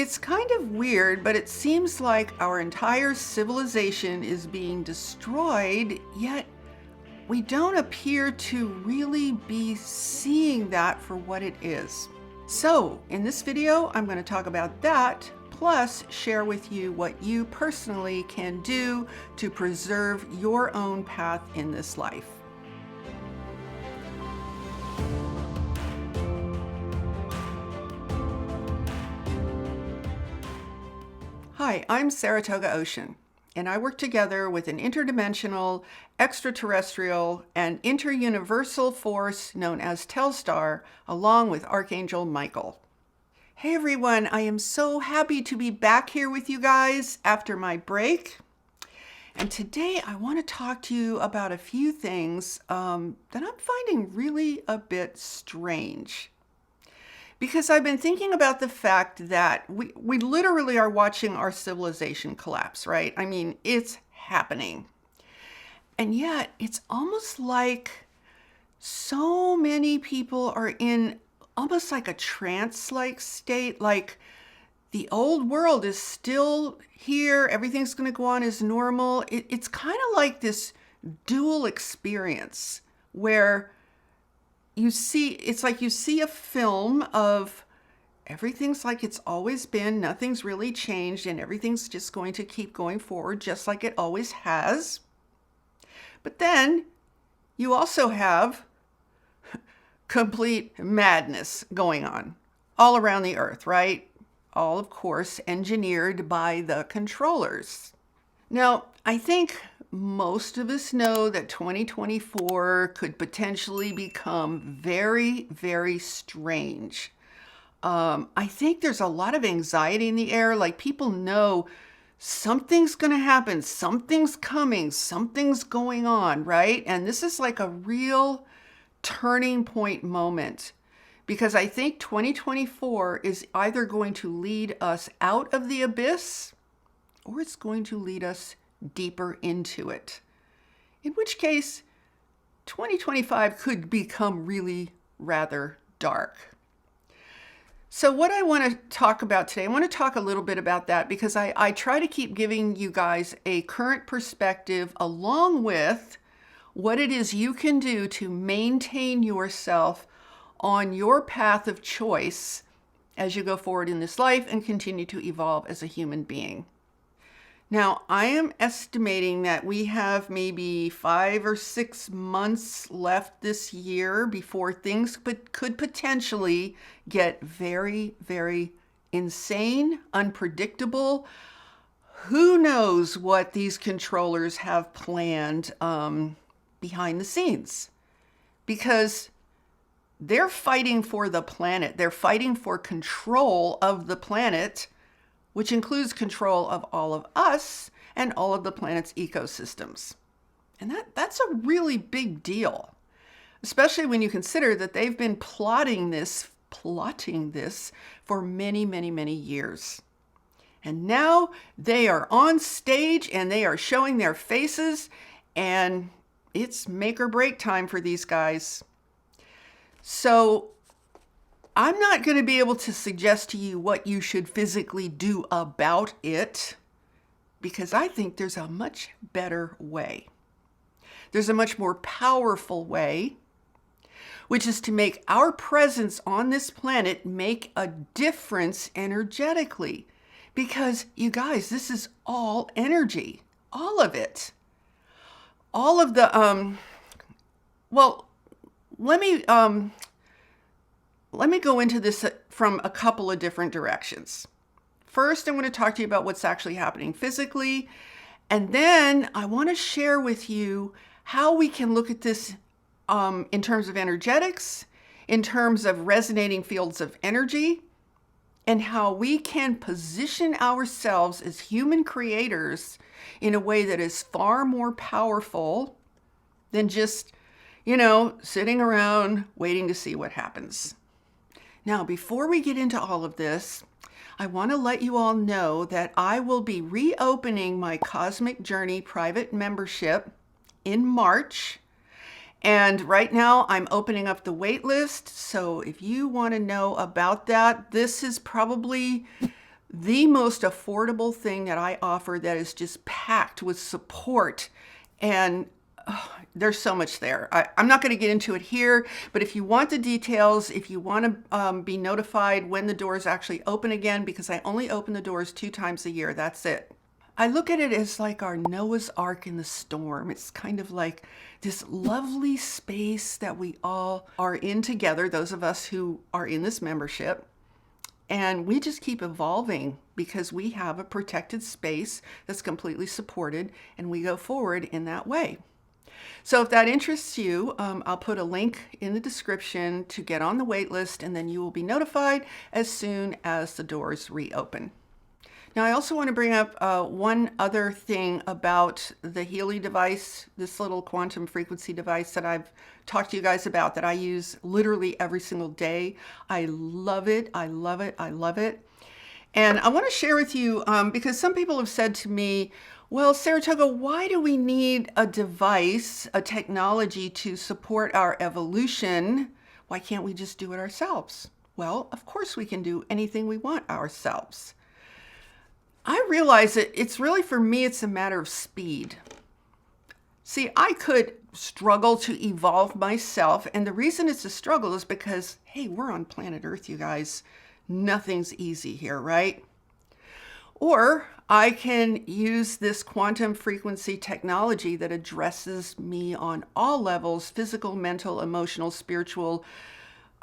It's kind of weird, but it seems like our entire civilization is being destroyed, yet we don't appear to really be seeing that for what it is. So in this video, I'm going to talk about that, plus share with you what you personally can do to preserve your own path in this life. Hi, I'm Saratoga Ocean, and I work together with an interdimensional, extraterrestrial, and interuniversal force known as Telstar, along with Archangel Michael. Hey everyone, I am so happy to be back here with you guys after my break. And today I want to talk to you about a few things that I'm finding really a bit strange. Because I've been thinking about the fact that we literally are watching our civilization collapse, right? I mean, it's happening. And yet it's almost like so many people are in almost like a trance-like state, like the old world is still here, everything's going to go on as normal. It's kind of like this dual experience where it's like you see a film of everything's like it's always been, nothing's really changed, and everything's just going to keep going forward just like it always has. But then you also have complete madness going on all around the earth, right? All, of course, engineered by the controllers. Now, I think most of us know that 2024 could potentially become very, very strange. I think there's a lot of anxiety in the air. Like, people know something's going to happen, something's coming, something's going on, right? And this is like a real turning point moment, because I think 2024 is either going to lead us out of the abyss or it's going to lead us deeper into it. In which case, 2025 could become really rather dark. So what I want to talk about today, I want to talk a little bit about that because I try to keep giving you guys a current perspective along with what it is you can do to maintain yourself on your path of choice as you go forward in this life and continue to evolve as a human being. Now, I am estimating that we have maybe 5 or 6 months left this year before things could potentially get very, very insane, unpredictable. Who knows what these controllers have planned behind the scenes? Because they're fighting for the planet. They're fighting for control of the planet, which includes control of all of us and all of the planet's ecosystems. And that's a really big deal, especially when you consider that they've been plotting this for many, many, many years. And now they are on stage and they are showing their faces, and it's make or break time for these guys. So I'm not going to be able to suggest to you what you should physically do about it, because I think there's a much better way. There's a much more powerful way, which is to make our presence on this planet make a difference energetically. Because you guys, this is all energy, all of it. All of the, let me go into this from a couple of different directions. First, I'm going to talk to you about what's actually happening physically. And then I want to share with you how we can look at this in terms of energetics, in terms of resonating fields of energy, and how we can position ourselves as human creators in a way that is far more powerful than just, sitting around waiting to see what happens. Now, before we get into all of this, I want to let you all know that I will be reopening my Cosmic Journey private membership in March. And right now I'm opening up the wait list. So if you want to know about that, this is probably the most affordable thing that I offer that is just packed with support. And there's so much there. I'm not going to get into it here, but if you want the details, if you want to be notified when the doors actually open again, because I only open the doors 2 times a year, that's it. I look at it as like our Noah's Ark in the storm. It's kind of like this lovely space that we all are in together, those of us who are in this membership. And we just keep evolving because we have a protected space that's completely supported, and we go forward in that way. So if that interests you, I'll put a link in the description to get on the wait list, and then you will be notified as soon as the doors reopen. Now, I also want to bring up one other thing about the HEALY device, this little quantum frequency device that I've talked to you guys about that I use literally every single day. I love it. I love it. I love it. And I want to share with you, because some people have said to me, well, Saratoga, why do we need a device, a technology to support our evolution? Why can't we just do it ourselves? Well, of course we can do anything we want ourselves. I realize that it's really, for me, it's a matter of speed. See, I could struggle to evolve myself, and the reason it's a struggle is because, hey, we're on planet Earth, you guys. Nothing's easy here, right? Or I can use this quantum frequency technology that addresses me on all levels, physical, mental, emotional, spiritual,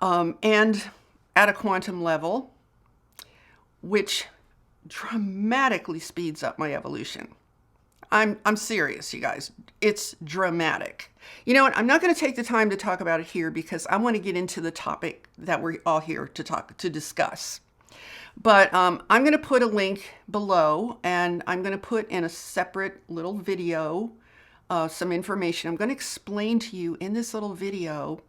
and at a quantum level, which dramatically speeds up my evolution. I'm serious, you guys. It's dramatic. You know what? I'm not going to take the time to talk about it here because I want to get into the topic that we're all here to discuss. But I'm going to put a link below, and I'm going to put in a separate little video some information. I'm going to explain to you in this little video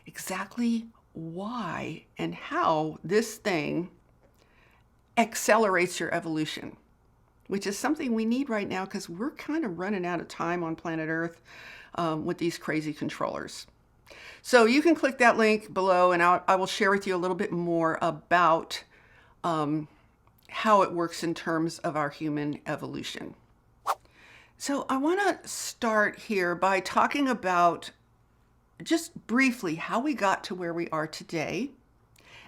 exactly why and how this thing accelerates your evolution, which is something we need right now because we're kind of running out of time on planet Earth with these crazy controllers. So you can click that link below, and I will share with you a little bit more about how it works in terms of our human evolution. So I want to start here by talking about just briefly how we got to where we are today.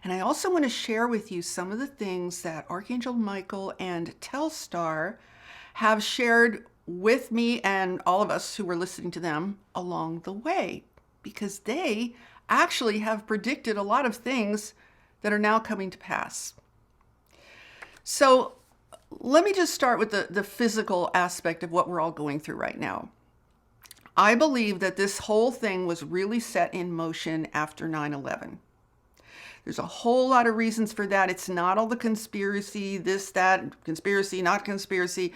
And I also want to share with you some of the things that Archangel Michael and Telstar have shared with me and all of us who were listening to them along the way, because they actually have predicted a lot of things that are now coming to pass. So let me just start with the physical aspect of what we're all going through right now. I believe that this whole thing was really set in motion after 9/11. There's a whole lot of reasons for that. It's not all the conspiracy, this, that, conspiracy, not conspiracy.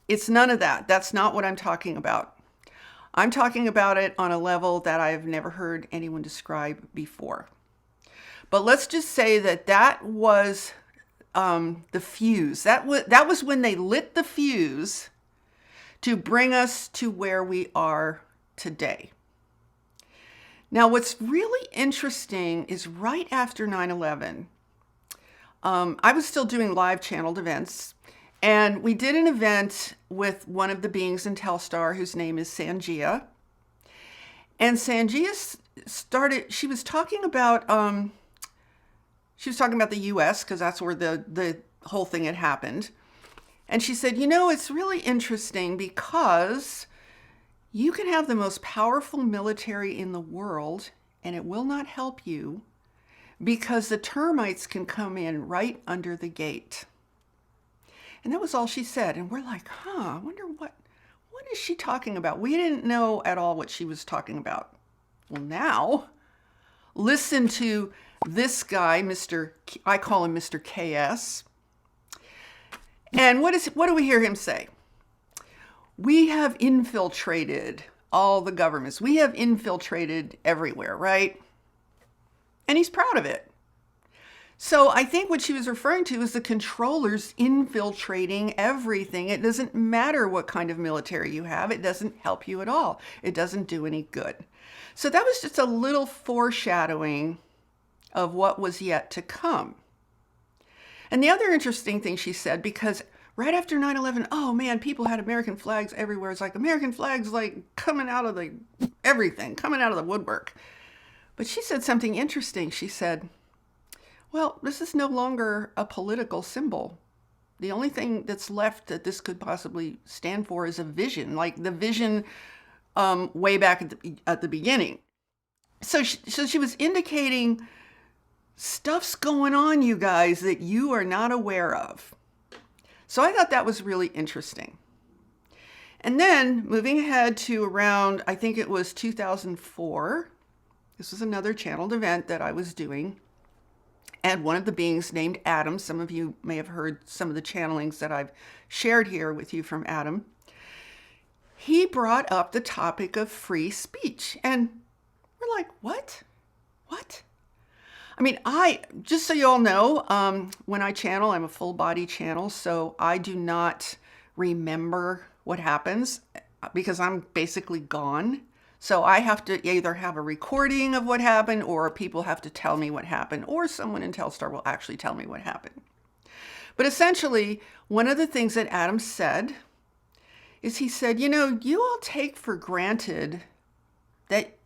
It's none of that. That's not what I'm talking about. I'm talking about it on a level that I've never heard anyone describe before. But let's just say that that was the fuse. That was when they lit the fuse to bring us to where we are today. Now, what's really interesting is right after 9/11, I was still doing live channeled events, and we did an event with one of the beings in Telstar whose name is Sanjia. And Sanjia she was talking about the US, because that's where the whole thing had happened. And she said, you know, it's really interesting because you can have the most powerful military in the world, and it will not help you because the termites can come in right under the gate. And that was all she said. And we're like, I wonder what is she talking about? We didn't know at all what she was talking about. Well, now, listen to this guy, I call him Mr. KS. And what do we hear him say? We have infiltrated all the governments. We have infiltrated everywhere, right? And he's proud of it. So I think what she was referring to is the controllers infiltrating everything. It doesn't matter what kind of military you have. It doesn't help you at all. It doesn't do any good. So that was just a little foreshadowing of what was yet to come. And the other interesting thing she said, because right after 9/11, oh man, people had American flags everywhere. It's like American flags like coming out of the everything, coming out of the woodwork. But she said something interesting. She said, well, this is no longer a political symbol. The only thing that's left that this could possibly stand for is a vision, like the vision way back at the beginning. So she was indicating stuff's going on, you guys, that you are not aware of. So I thought that was really interesting. And then moving ahead to around, I think it was 2004, this was another channeled event that I was doing. And one of the beings named Adam, some of you may have heard some of the channelings that I've shared here with you from Adam. He brought up the topic of free speech. And we're like, what? What? I mean, just so you all know, when I channel, I'm a full body channel, so I do not remember what happens because I'm basically gone. So I have to either have a recording of what happened, or people have to tell me what happened, or someone in Telstar will actually tell me what happened. But essentially, one of the things that Adam said is he said, you all take for granted that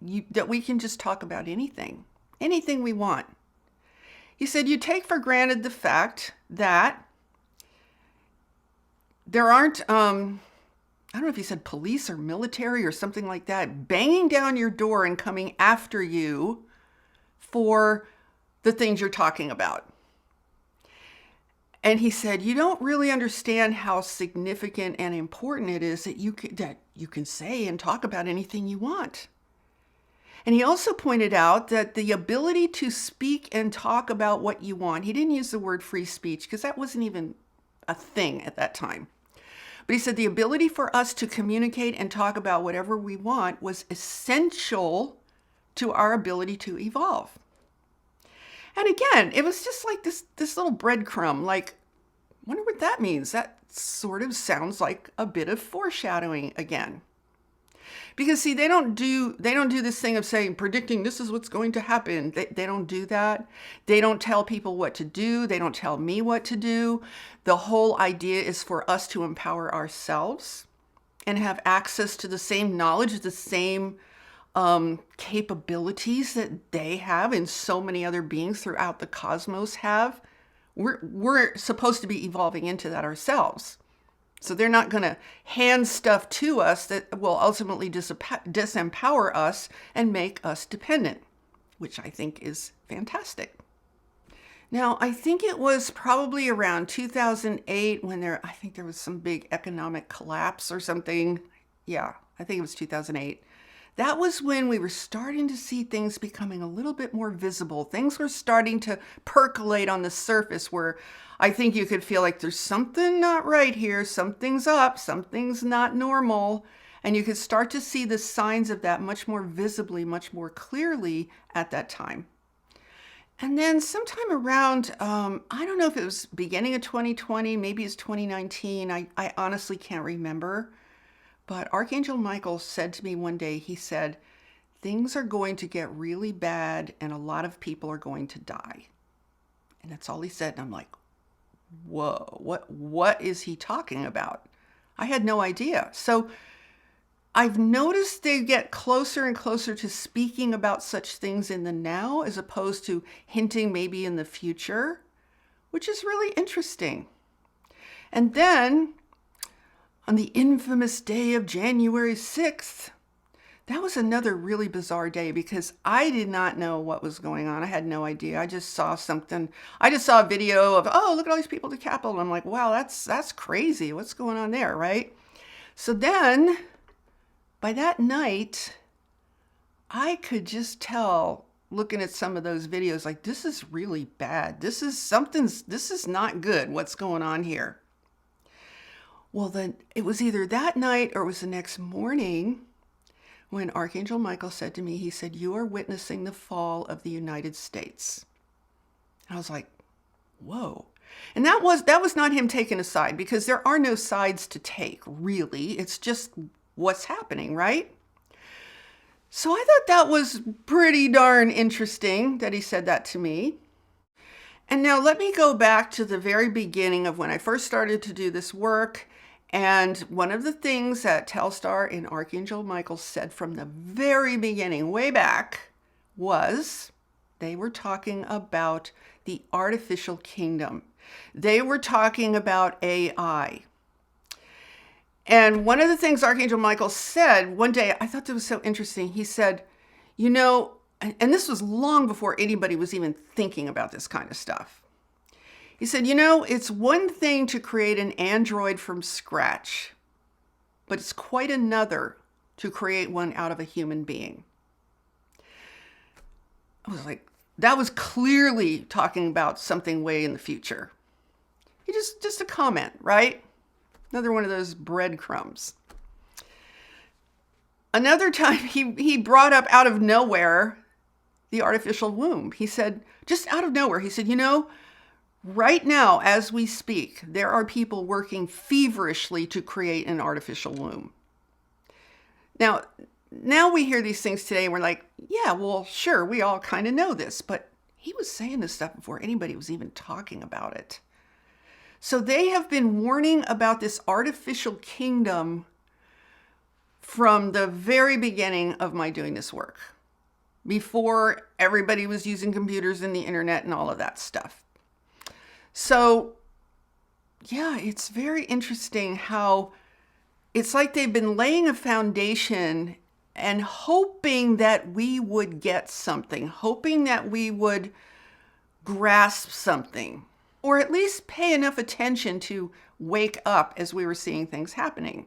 we can just talk about anything we want. He said, you take for granted the fact that there aren't, I don't know if he said police or military or something like that, banging down your door and coming after you for the things you're talking about. And he said, you don't really understand how significant and important it is that you can say and talk about anything you want. And he also pointed out that the ability to speak and talk about what you want, he didn't use the word free speech because that wasn't even a thing at that time. But he said the ability for us to communicate and talk about whatever we want was essential to our ability to evolve. And again, it was just like this little breadcrumb, like, wonder what that means. That sort of sounds like a bit of foreshadowing again. Because see, they don't do this thing of saying, predicting this is what's going to happen. They don't do that. They don't tell people what to do. They don't tell me what to do. The whole idea is for us to empower ourselves and have access to the same knowledge, the same capabilities that they have and so many other beings throughout the cosmos have. We're supposed to be evolving into that ourselves. So they're not going to hand stuff to us that will ultimately disempower us and make us dependent, which I think is fantastic. Now, I think it was probably around 2008 when I think there was some big economic collapse or something. Yeah, I think it was 2008. That was when we were starting to see things becoming a little bit more visible. Things were starting to percolate on the surface where I think you could feel like there's something not right here, something's up, something's not normal. And you could start to see the signs of that much more visibly, much more clearly at that time. And then sometime around, I don't know if it was beginning of 2020, maybe it's 2019. I honestly can't remember. But Archangel Michael said to me one day, he said, things are going to get really bad and a lot of people are going to die. And that's all he said. And I'm like, whoa, what is he talking about? I had no idea. So I've noticed they get closer and closer to speaking about such things in the now as opposed to hinting maybe in the future, which is really interesting. And then on the infamous day of January 6th, that was another really bizarre day because I did not know what was going on. I had no idea. I just saw something. I just saw a video of, oh, look at all these people at the Capitol. And I'm like, wow, that's crazy. What's going on there, right? So then by that night, I could just tell, looking at some of those videos, like, this is really bad. This is not good. What's going on here? Well, then it was either that night or it was the next morning when Archangel Michael said to me, he said, you are witnessing the fall of the United States. And I was like, whoa. And that was not him taking a side because there are no sides to take, really. It's just what's happening, right? So I thought that was pretty darn interesting that he said that to me. And now let me go back to the very beginning of when I first started to do this work. And one of the things that Telstar and Archangel Michael said from the very beginning, way back, was they were talking about the artificial kingdom. They were talking about AI. And one of the things Archangel Michael said one day, I thought that was so interesting. He said, you know, and this was long before anybody was even thinking about this kind of stuff. He said, you know, it's one thing to create an android from scratch, but it's quite another to create one out of a human being. I was like, that was clearly talking about something way in the future. Just a comment, right? Another one of those breadcrumbs. Another time he brought up out of nowhere the artificial womb. He said, just out of nowhere, he said, you know, right now, as we speak, there are people working feverishly to create an artificial womb. Now we hear these things today and we're like, yeah, well, sure, we all kind of know this, but he was saying this stuff before anybody was even talking about it. So they have been warning about this artificial kingdom from the very beginning of my doing this work, before everybody was using computers and the internet and all of that stuff. So yeah, it's very interesting how it's like they've been laying a foundation and hoping that we would get something, hoping that we would grasp something, or at least pay enough attention to wake up as we were seeing things happening.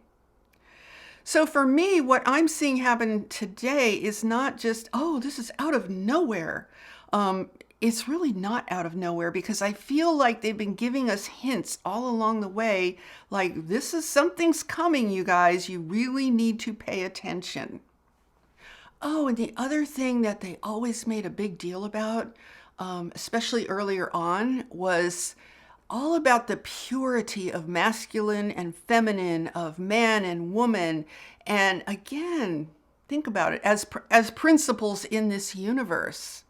So for me, what I'm seeing happen today is not just, oh, this is out of nowhere. It's really not out of nowhere, because I feel like they've been giving us hints all along the way, like this is something's coming, you guys. You really need to pay attention. Oh, and the other thing that they always made a big deal about, especially earlier on, was all about the purity of masculine and feminine, of man and woman. And again, think about it as principles in this universe.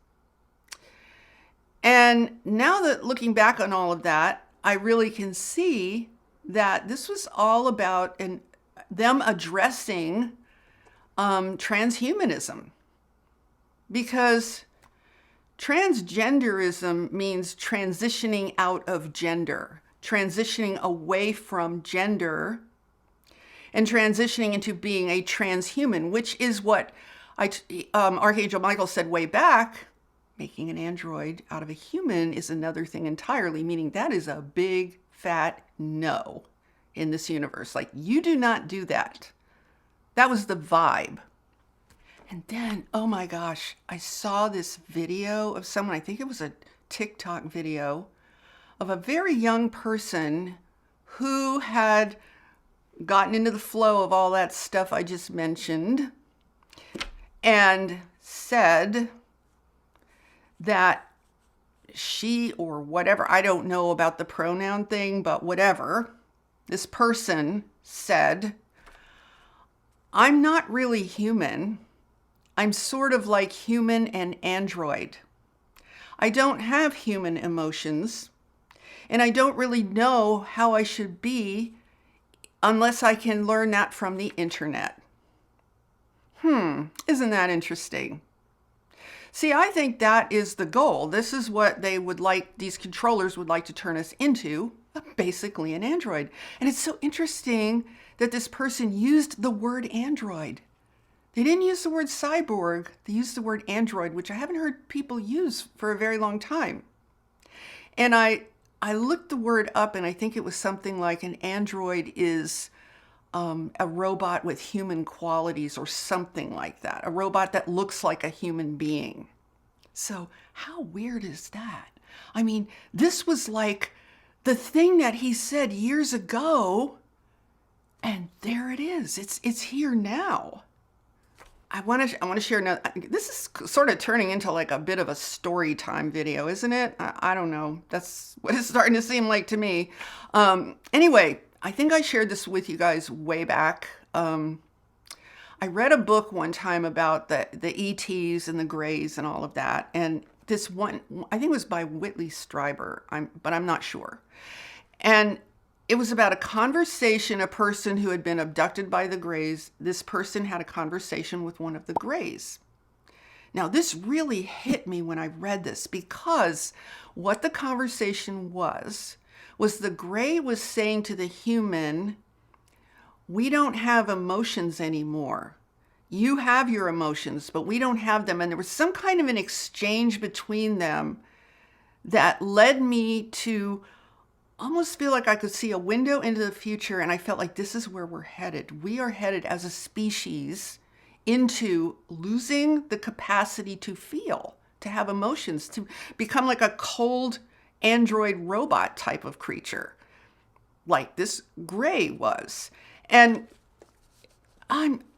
And now that looking back on all of that, I really can see that this was all about them addressing transhumanism, because transgenderism means transitioning out of gender, transitioning away from gender, and transitioning into being a transhuman, which is what Archangel Michael said way back. Making an android out of a human is another thing entirely, meaning that is a big fat no in this universe. Like, you do not do that. That was the vibe. And then, oh my gosh, I saw this video of someone, I think it was a TikTok video, of a very young person who had gotten into the flow of all that stuff I just mentioned and said that she, or whatever, I don't know about the pronoun thing, but whatever, this person said, I'm not really human. I'm sort of like human and android. I don't have human emotions, and I don't really know how I should be unless I can learn that from the internet. Isn't that interesting? See, I think that is the goal. This is what they would like, these controllers would like to turn us into, basically an android. And it's so interesting that this person used the word android. They didn't use the word cyborg, they used the word android, which I haven't heard people use for a very long time. And I looked the word up, and I think it was something like an android is a robot with human qualities, or something like that. A robot that looks like a human being. So how weird is that? I mean, this was like the thing that he said years ago, and there it is. It's here now. I want to share another. This is sort of turning into like a bit of a story time video, isn't it? I don't know. That's what it's starting to seem like to me. Anyway, I think I shared this with you guys way back. I read a book one time about the ETs and the Greys and all of that. And this one, I think it was by Whitley Strieber, but I'm not sure. And it was about a conversation, a person who had been abducted by the Greys. This person had a conversation with one of the Greys. Now, this really hit me when I read this, because what the conversation was the Grey was saying to the human, we don't have emotions anymore. You have your emotions, but we don't have them. And there was some kind of an exchange between them that led me to almost feel like I could see a window into the future. And I felt like this is where we're headed. We are headed as a species into losing the capacity to feel, to have emotions, to become like a cold android robot type of creature, like this Grey was. And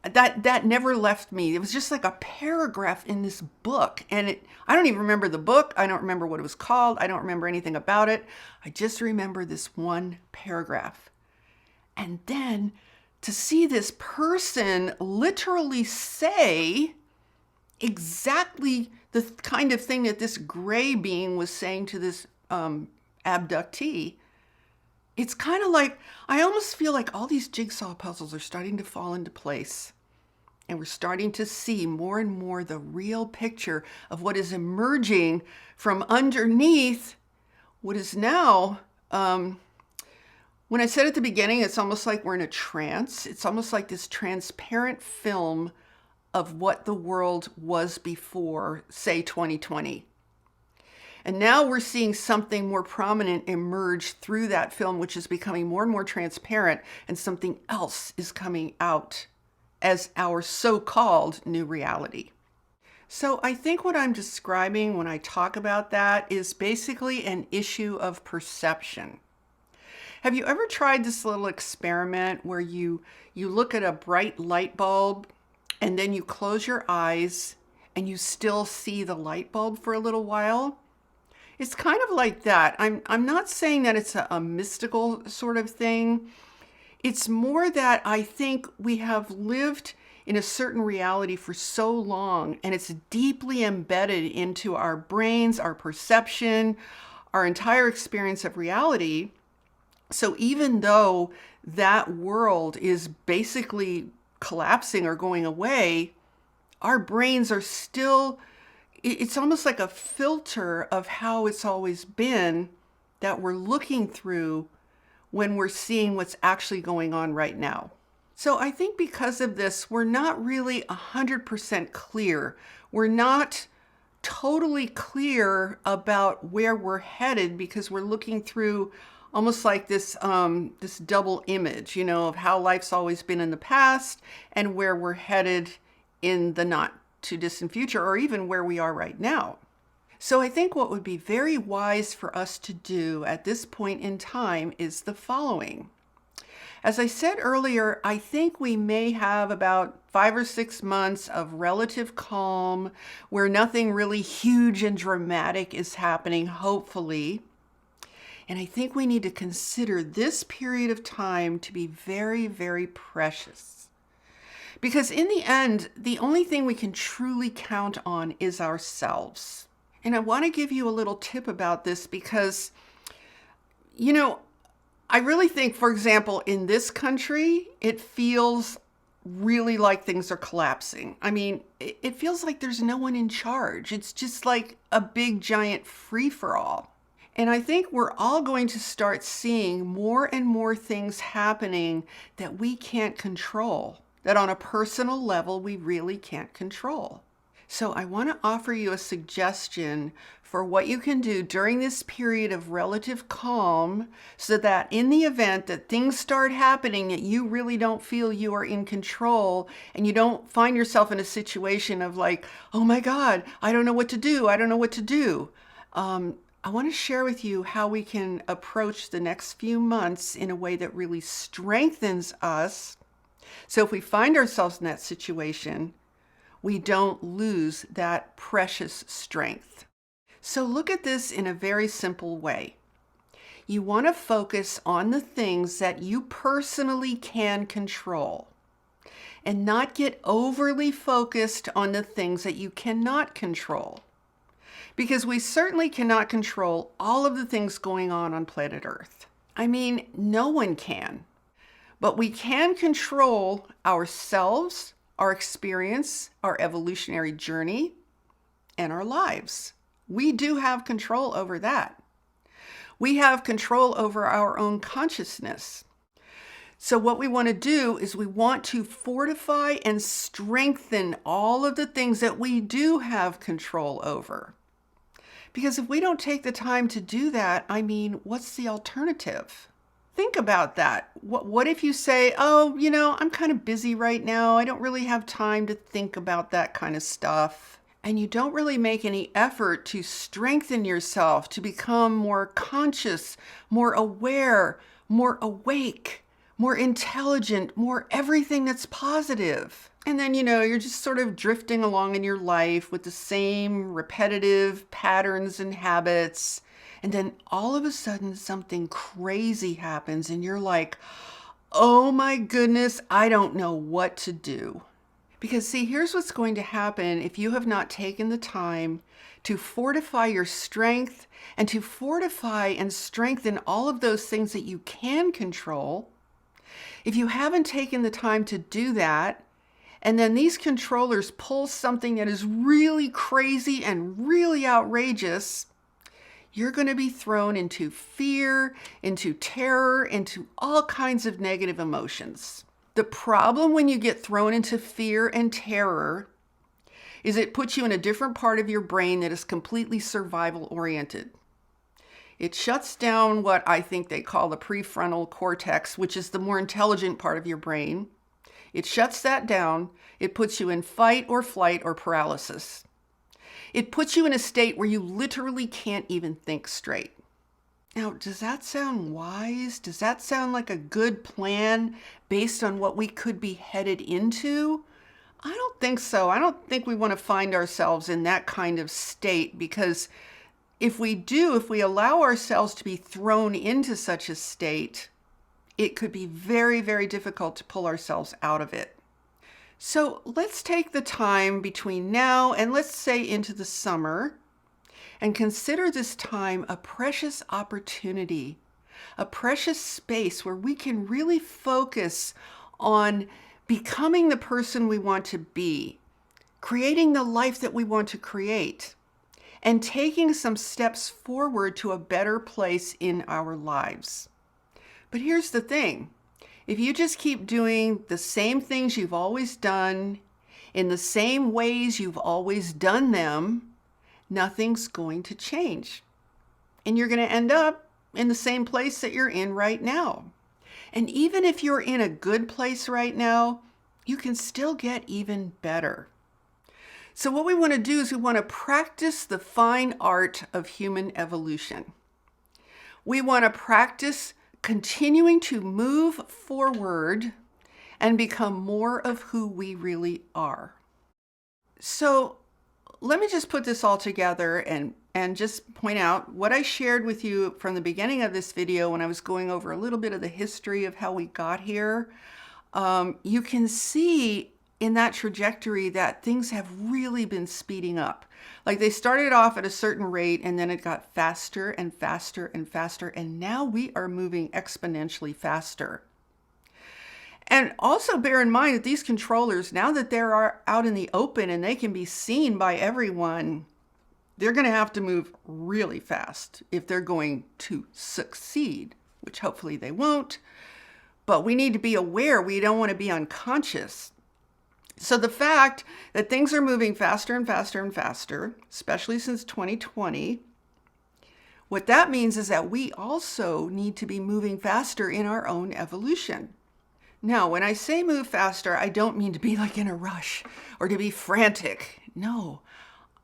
that never left me. It was just like a paragraph in this book. And I don't even remember the book. I don't remember what it was called. I don't remember anything about it. I just remember this one paragraph. And then to see this person literally say exactly the kind of thing that this Grey being was saying to this abductee, it's kind of like, I almost feel like all these jigsaw puzzles are starting to fall into place. And we're starting to see more and more the real picture of what is emerging from underneath what is now, when I said at the beginning, it's almost like we're in a trance. It's almost like this transparent film of what the world was before, say, 2020. And now we're seeing something more prominent emerge through that film, which is becoming more and more transparent, and something else is coming out as our so-called new reality. So I think what I'm describing when I talk about that is basically an issue of perception. Have you ever tried this little experiment where you look at a bright light bulb and then you close your eyes and you still see the light bulb for a little while? It's kind of like that. I'm not saying that it's a mystical sort of thing. It's more that I think we have lived in a certain reality for so long, and it's deeply embedded into our brains, our perception, our entire experience of reality. So even though that world is basically collapsing or going away, our brains are still, it's almost like a filter of how it's always been that we're looking through when we're seeing what's actually going on right now. So I think because of this, we're not really 100% clear. We're not totally clear about where we're headed because we're looking through almost like this double image, of how life's always been in the past and where we're headed in the not too distant future, or even where we are right now. So I think what would be very wise for us to do at this point in time is the following. As I said earlier, I think we may have about 5 or 6 months of relative calm where nothing really huge and dramatic is happening, hopefully. And I think we need to consider this period of time to be very, very precious. Because in the end, the only thing we can truly count on is ourselves. And I want to give you a little tip about this because, I really think, for example, in this country, it feels really like things are collapsing. I mean, it feels like there's no one in charge. It's just like a big, giant free-for-all. And I think we're all going to start seeing more and more things happening that we can't control, that on a personal level, we really can't control. So I want to offer you a suggestion for what you can do during this period of relative calm so that in the event that things start happening that you really don't feel you are in control and you don't find yourself in a situation of like, oh my God, I don't know what to do. I don't know what to do. I want to share with you how we can approach the next few months in a way that really strengthens us. So if we find ourselves in that situation, we don't lose that precious strength. So look at this in a very simple way. You want to focus on the things that you personally can control and not get overly focused on the things that you cannot control. because we certainly cannot control all of the things going on planet Earth. I mean, no one can. But we can control ourselves, our experience, our evolutionary journey, and our lives. We do have control over that. We have control over our own consciousness. So what we want to do is we want to fortify and strengthen all of the things that we do have control over. Because if we don't take the time to do that, I mean, what's the alternative? Think about that. What if you say, oh, I'm kind of busy right now. I don't really have time to think about that kind of stuff. And you don't really make any effort to strengthen yourself, to become more conscious, more aware, more awake, more intelligent, more everything that's positive. And then, you're just sort of drifting along in your life with the same repetitive patterns and habits. And then all of a sudden something crazy happens and you're like, oh my goodness, I don't know what to do. Because see, here's what's going to happen if you have not taken the time to fortify your strength and to fortify and strengthen all of those things that you can control. If you haven't taken the time to do that, and then these controllers pull something that is really crazy and really outrageous, you're going to be thrown into fear, into terror, into all kinds of negative emotions. The problem when you get thrown into fear and terror is it puts you in a different part of your brain that is completely survival oriented. It shuts down what I think they call the prefrontal cortex, which is the more intelligent part of your brain. It shuts that down. It puts you in fight or flight or paralysis. It puts you in a state where you literally can't even think straight. Now, does that sound wise? Does that sound like a good plan based on what we could be headed into? I don't think so. I don't think we want to find ourselves in that kind of state, because if we allow ourselves to be thrown into such a state, it could be very, very difficult to pull ourselves out of it. So let's take the time between now and let's say into the summer and consider this time a precious opportunity, a precious space where we can really focus on becoming the person we want to be, creating the life that we want to create, and taking some steps forward to a better place in our lives. But here's the thing. If you just keep doing the same things you've always done, in the same ways you've always done them, nothing's going to change. And you're going to end up in the same place that you're in right now. And even if you're in a good place right now, you can still get even better. So what we want to do is we want to practice the fine art of human evolution. We want to practice continuing to move forward and become more of who we really are. So let me just put this all together and just point out what I shared with you from the beginning of this video when I was going over a little bit of the history of how we got here. You can see in that trajectory that things have really been speeding up. Like they started off at a certain rate and then it got faster and faster and faster. And now we are moving exponentially faster. And also bear in mind that these controllers, now that they're out in the open and they can be seen by everyone, they're going to have to move really fast if they're going to succeed, which hopefully they won't. But we need to be aware. We don't want to be unconscious. So the fact that things are moving faster and faster and faster, especially since 2020, what that means is that we also need to be moving faster in our own evolution. Now, when I say move faster, I don't mean to be like in a rush or to be frantic. No,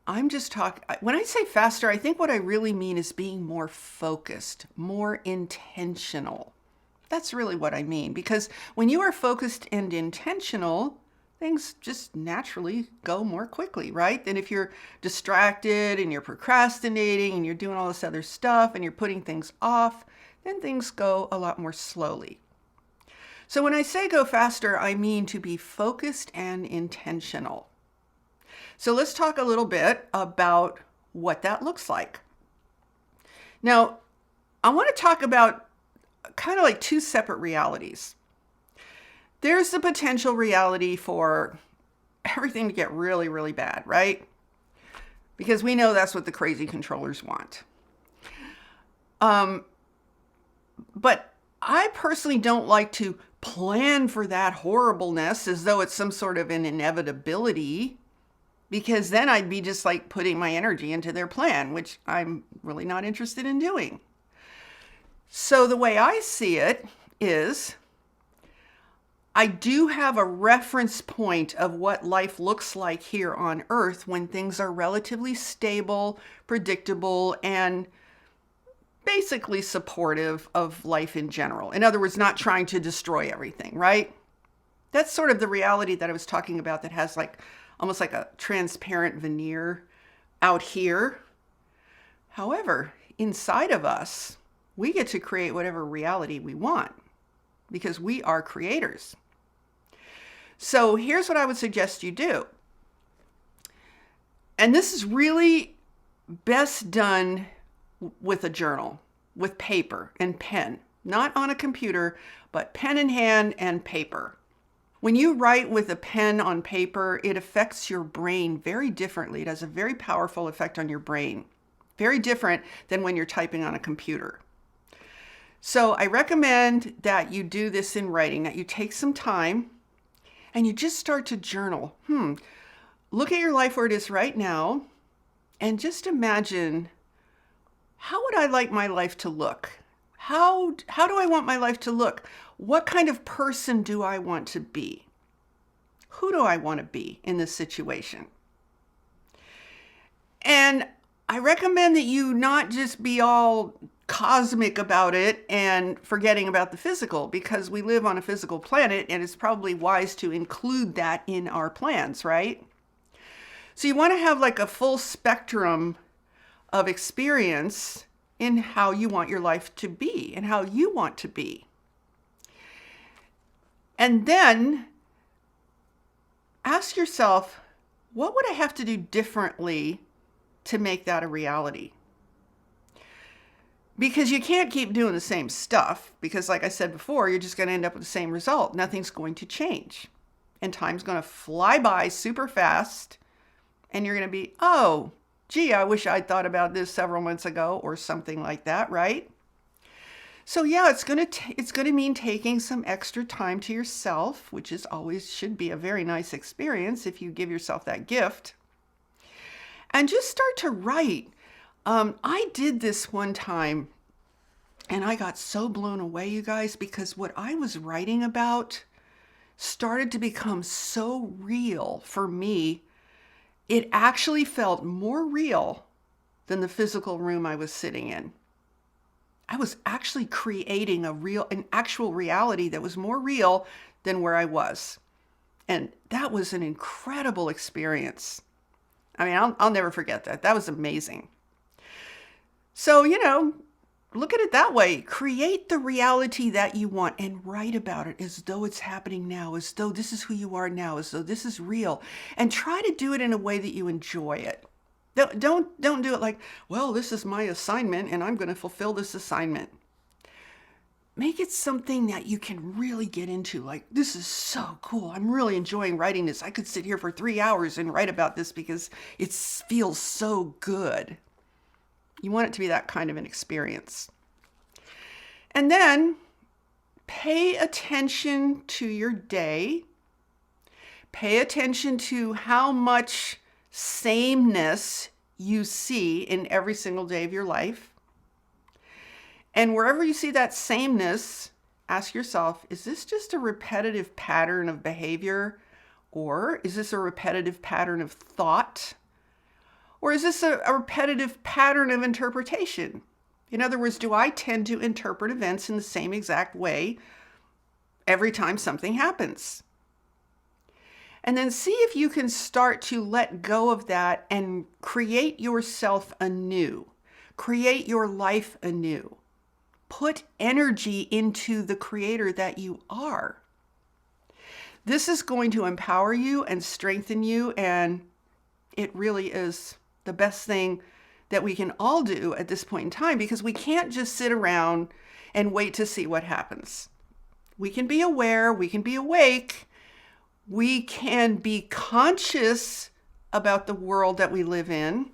I'm just talking, when I say faster, I think what I really mean is being more focused, more intentional. That's really what I mean, because when you are focused and intentional, things just naturally go more quickly, right? Than if you're distracted and you're procrastinating and you're doing all this other stuff and you're putting things off, then things go a lot more slowly. So when I say go faster, I mean to be focused and intentional. So let's talk a little bit about what that looks like. Now, I want to talk about kind of like two separate realities. There's the potential reality for everything to get really, really bad, right? Because we know that's what the crazy controllers want. But I personally don't like to plan for that horribleness as though it's some sort of an inevitability, because then I'd be just like putting my energy into their plan, which I'm really not interested in doing. So the way I see it is I do have a reference point of what life looks like here on Earth when things are relatively stable, predictable, and basically supportive of life in general. In other words, not trying to destroy everything, right? That's sort of the reality that I was talking about that has like almost like a transparent veneer out here. However, inside of us, we get to create whatever reality we want because we are creators. So here's what I would suggest you do. And this is really best done with a journal, with paper and pen, not on a computer, but pen in hand and paper. When you write with a pen on paper, it affects your brain very differently. It has a very powerful effect on your brain, very different than when you're typing on a computer. So I recommend that you do this in writing, that you take some time and you just start to journal. Look at your life where it is right now and just imagine, how would I like my life to look? How do I want my life to look? What kind of person do I want to be? Who do I want to be in this situation? And I recommend that you not just be all cosmic about it and forgetting about the physical, because we live on a physical planet and it's probably wise to include that in our plans, right? So you want to have like a full spectrum of experience in how you want your life to be and how you want to be. And then ask yourself, what would I have to do differently to make that a reality? Because you can't keep doing the same stuff, because like I said before, you're just going to end up with the same result. Nothing's going to change. And time's going to fly by super fast. And you're going to be, oh, gee, I wish I'd thought about this several months ago or something like that, right? So yeah, it's going to mean taking some extra time to yourself, which is always should be a very nice experience if you give yourself that gift. And just start to write. I did this one time and I got so blown away, you guys, because what I was writing about started to become so real for me. It actually felt more real than the physical room I was sitting in. I was actually creating an actual reality that was more real than where I was. And that was an incredible experience. I mean, I'll never forget that. That was amazing. So, look at it that way. Create the reality that you want and write about it as though it's happening now, as though this is who you are now, as though this is real. And try to do it in a way that you enjoy it. Don't do it like, well, this is my assignment and I'm going to fulfill this assignment. Make it something that you can really get into. Like, this is so cool. I'm really enjoying writing this. I could sit here for 3 hours and write about this because it feels so good. You want it to be that kind of an experience. And then pay attention to your day. Pay attention to how much sameness you see in every single day of your life. And wherever you see that sameness, ask yourself, is this just a repetitive pattern of behavior? Or is this a repetitive pattern of thought? Or is this a repetitive pattern of interpretation? In other words, do I tend to interpret events in the same exact way every time something happens? And then see if you can start to let go of that and create yourself anew. Create your life anew. Put energy into the creator that you are. This is going to empower you and strengthen you, and it really is the best thing that we can all do at this point in time, because we can't just sit around and wait to see what happens. We can be aware, we can be awake, we can be conscious about the world that we live in,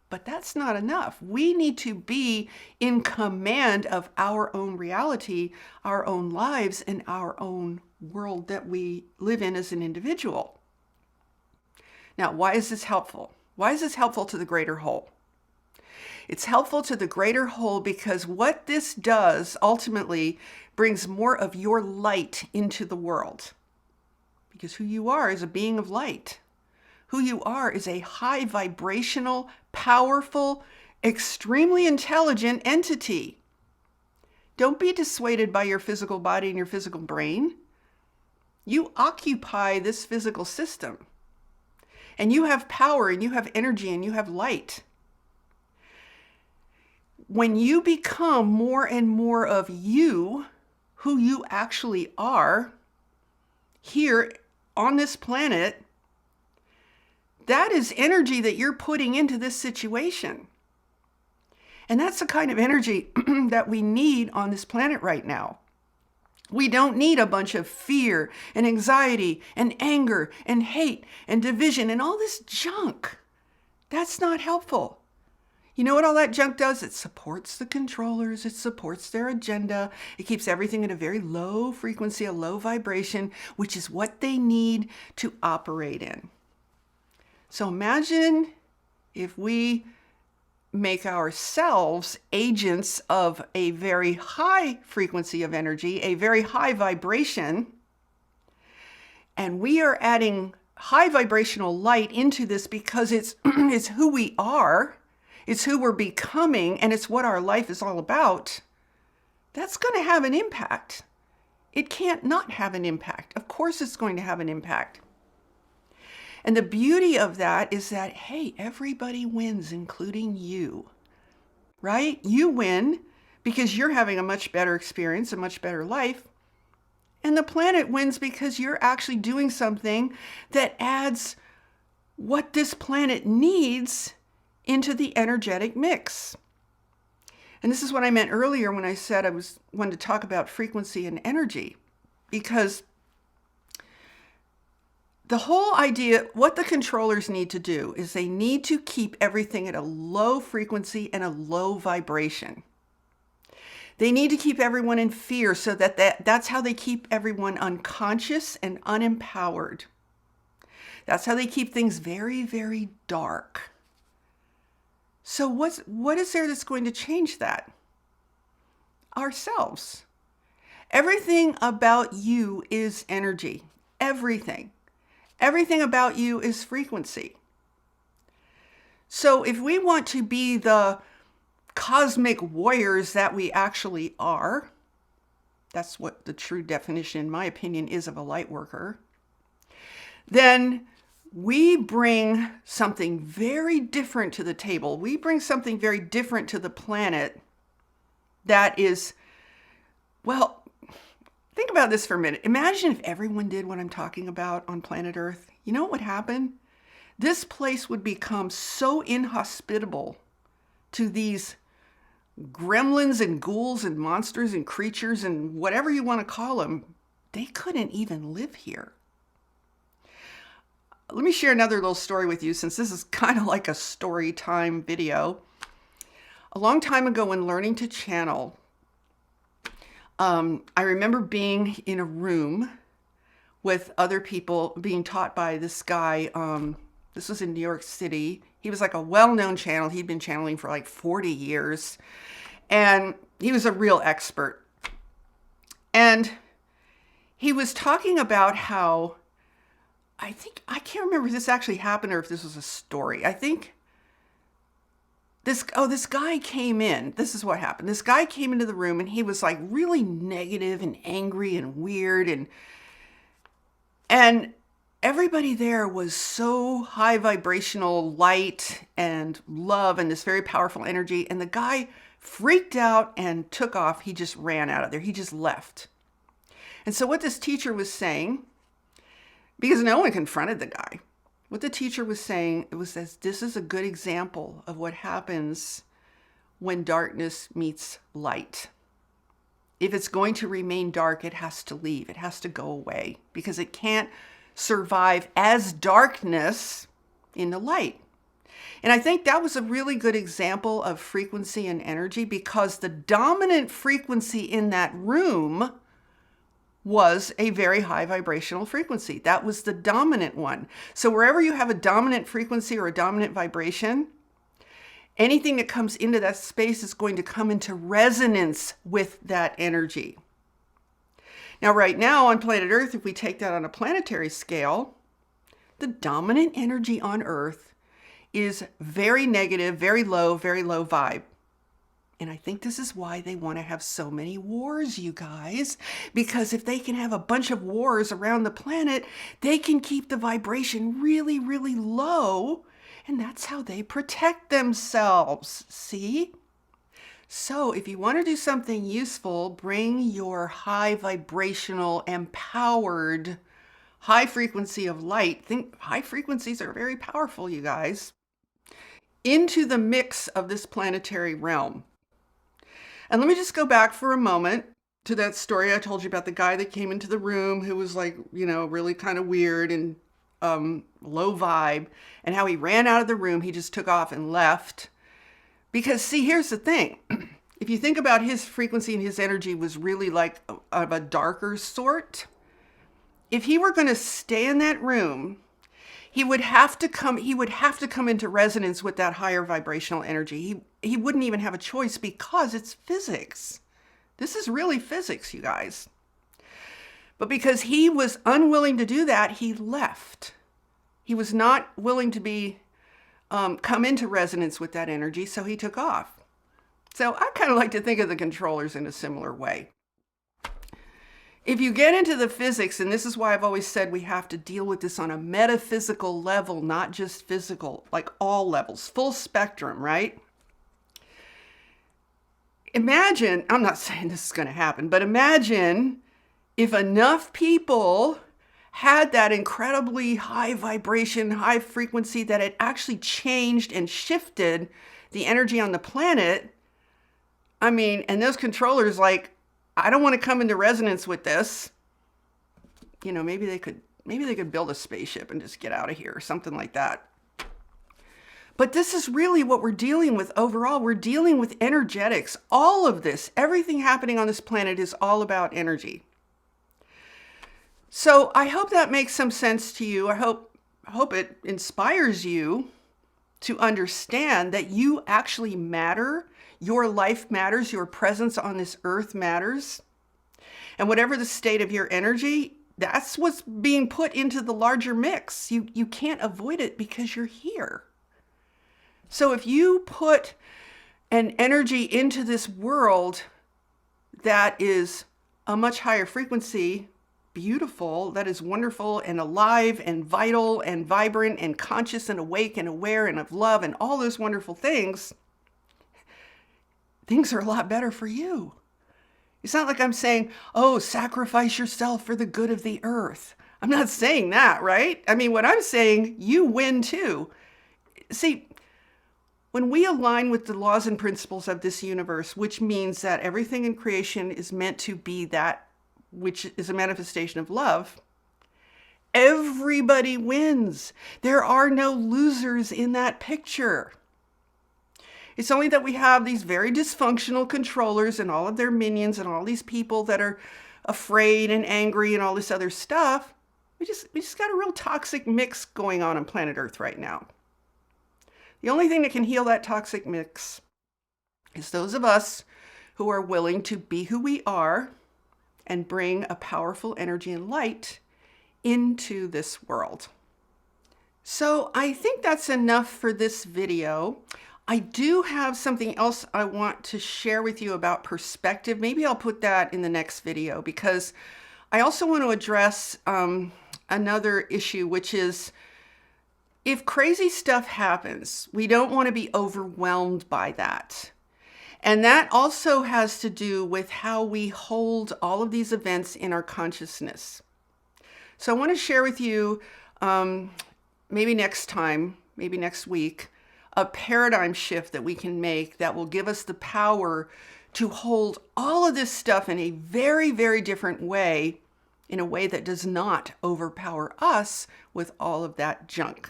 but that's not enough. We need to be in command of our own reality, our own lives, and our own world that we live in as an individual. Now, why is this helpful? Why is this helpful to the greater whole? It's helpful to the greater whole because what this does ultimately brings more of your light into the world. Because who you are is a being of light. Who you are is a high vibrational, powerful, extremely intelligent entity. Don't be dissuaded by your physical body and your physical brain. You occupy this physical system. And you have power and you have energy and you have light. When you become more and more of you, who you actually are, here on this planet, that is energy that you're putting into this situation. And that's the kind of energy that we need on this planet right now. We don't need a bunch of fear and anxiety and anger and hate and division and all this junk. That's not helpful. You know what all that junk does? It supports the controllers. It supports their agenda. It keeps everything at a very low frequency, a low vibration, which is what they need to operate in. So imagine if we make ourselves agents of a very high frequency of energy, a very high vibration, and we are adding high vibrational light into this because it's who we are. It's who we're becoming, and it's what our life is all about. That's going to have an impact. It can't not have an impact. Of course it's going to have an impact. And the beauty of that is that, hey, everybody wins, including you, right? You win because you're having a much better experience, a much better life. And the planet wins because you're actually doing something that adds what this planet needs into the energetic mix. And this is what I meant earlier when I said I wanted to talk about frequency and energy, because the whole idea, what the controllers need to do is they need to keep everything at a low frequency and a low vibration. They need to keep everyone in fear so that's how they keep everyone unconscious and unempowered. That's how they keep things very, very dark. So what is there that's going to change that? Ourselves. Everything about you is energy. Everything. Everything about you is frequency. So if we want to be the cosmic warriors that we actually are, that's what the true definition, in my opinion, is of a light worker, then we bring something very different to the table. We bring something very different to the planet that is, well, think about this for a minute. Imagine if everyone did what I'm talking about on planet Earth. You know what would happen? This place would become so inhospitable to these gremlins and ghouls and monsters and creatures and whatever you want to call them. They couldn't even live here. Let me share another little story with you, since this is kind of like a story time video. A long time ago when learning to channel, I remember being in a room with other people being taught by this guy. This was in New York City. He was like a well-known channel. He'd been channeling for like 40 years. And he was a real expert. And he was talking about how, I can't remember if this actually happened or if this was a story. I think this guy came in. This is what happened. This guy came into the room and he was like really negative and angry and weird. And everybody there was so high vibrational light and love and this very powerful energy. And the guy freaked out and took off. He just ran out of there. He just left. And so what this teacher was saying, because no one confronted the guy, what the teacher was saying, it was that this is a good example of what happens when darkness meets light. If it's going to remain dark, it has to leave. It has to go away because it can't survive as darkness in the light. And I think that was a really good example of frequency and energy, because the dominant frequency in that room was a very high vibrational frequency. That was the dominant one. So wherever you have a dominant frequency or a dominant vibration, anything that comes into that space is going to come into resonance with that energy. Now, right now on planet Earth, if we take that on a planetary scale, the dominant energy on Earth is very negative, very low vibe. And I think this is why they want to have so many wars, you guys, because if they can have a bunch of wars around the planet, they can keep the vibration really, really low. And that's how they protect themselves. See? So if you want to do something useful, bring your high vibrational, empowered, high frequency of light. Think high frequencies are very powerful, you guys, into the mix of this planetary realm. And let me just go back for a moment to that story I told you about the guy that came into the room who was like, really kind of weird and low vibe, and how he ran out of the room. He just took off and left. Because see, here's the thing. If you think about his frequency and his energy was really like of a darker sort, if he were going to stay in that room, he would have to come into resonance with that higher vibrational energy. He wouldn't even have a choice, because it's physics. This is really physics, you guys. But because he was unwilling to do that, he left. He was not willing to come into resonance with that energy, so he took off. So I kind of like to think of the controllers in a similar way. If you get into the physics, and this is why I've always said we have to deal with this on a metaphysical level, not just physical, like all levels, full spectrum, right? Imagine, I'm not saying this is going to happen, but imagine if enough people had that incredibly high vibration, high frequency, that it actually changed and shifted the energy on the planet. I mean, and those controllers, like, I don't want to come into resonance with this. Maybe they could build a spaceship and just get out of here or something like that. But this is really what we're dealing with overall. We're dealing with energetics. All of this, everything happening on this planet is all about energy. So I hope that makes some sense to you. I hope it inspires you to understand that you actually matter. Your life matters. Your presence on this earth matters. And whatever the state of your energy, that's what's being put into the larger mix. You can't avoid it because you're here. So if you put an energy into this world that is a much higher frequency, beautiful, that is wonderful and alive and vital and vibrant and conscious and awake and aware and of love and all those wonderful things, things are a lot better for you. It's not like I'm saying, oh, sacrifice yourself for the good of the earth. I'm not saying that, right? I mean, what I'm saying, you win too. See, when we align with the laws and principles of this universe, which means that everything in creation is meant to be that which is a manifestation of love, everybody wins. There are no losers in that picture. It's only that we have these very dysfunctional controllers and all of their minions and all these people that are afraid and angry and all this other stuff. We just got a real toxic mix going on planet Earth right now. The only thing that can heal that toxic mix is those of us who are willing to be who we are and bring a powerful energy and light into this world. So I think that's enough for this video. I do have something else I want to share with you about perspective. Maybe I'll put that in the next video, because I also want to address another issue, which is, if crazy stuff happens, we don't want to be overwhelmed by that. And that also has to do with how we hold all of these events in our consciousness. So I want to share with you maybe next time, maybe next week, a paradigm shift that we can make that will give us the power to hold all of this stuff in a very, very different way, in a way that does not overpower us with all of that junk.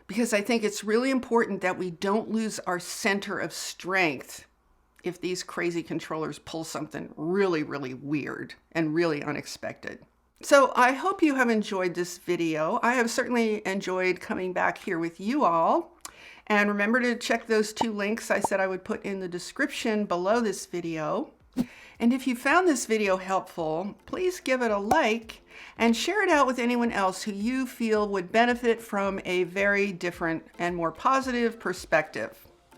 Because I think it's really important that we don't lose our center of strength if these crazy controllers pull something really, really weird and really unexpected. So I hope you have enjoyed this video. I have certainly enjoyed coming back here with you all. And remember to check those 2 links I said I would put in the description below this video. And if you found this video helpful, please give it a like and share it out with anyone else who you feel would benefit from a very different and more positive perspective.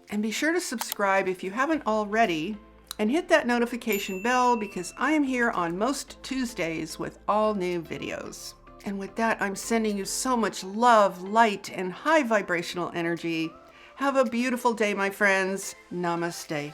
And be sure to subscribe if you haven't already, and hit that notification bell because I am here on most Tuesdays with all new videos. And with that, I'm sending you so much love, light, and high vibrational energy. Have a beautiful day, my friends. Namaste.